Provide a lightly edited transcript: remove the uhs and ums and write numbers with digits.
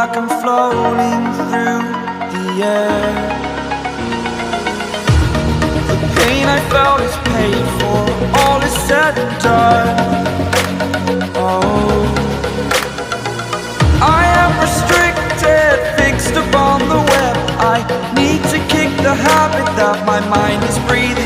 like I'm floating through the air. The pain I felt is paid for, all is said and done. Oh, I am restricted, fixed upon the web. I need to kick the habit that my mind is breathing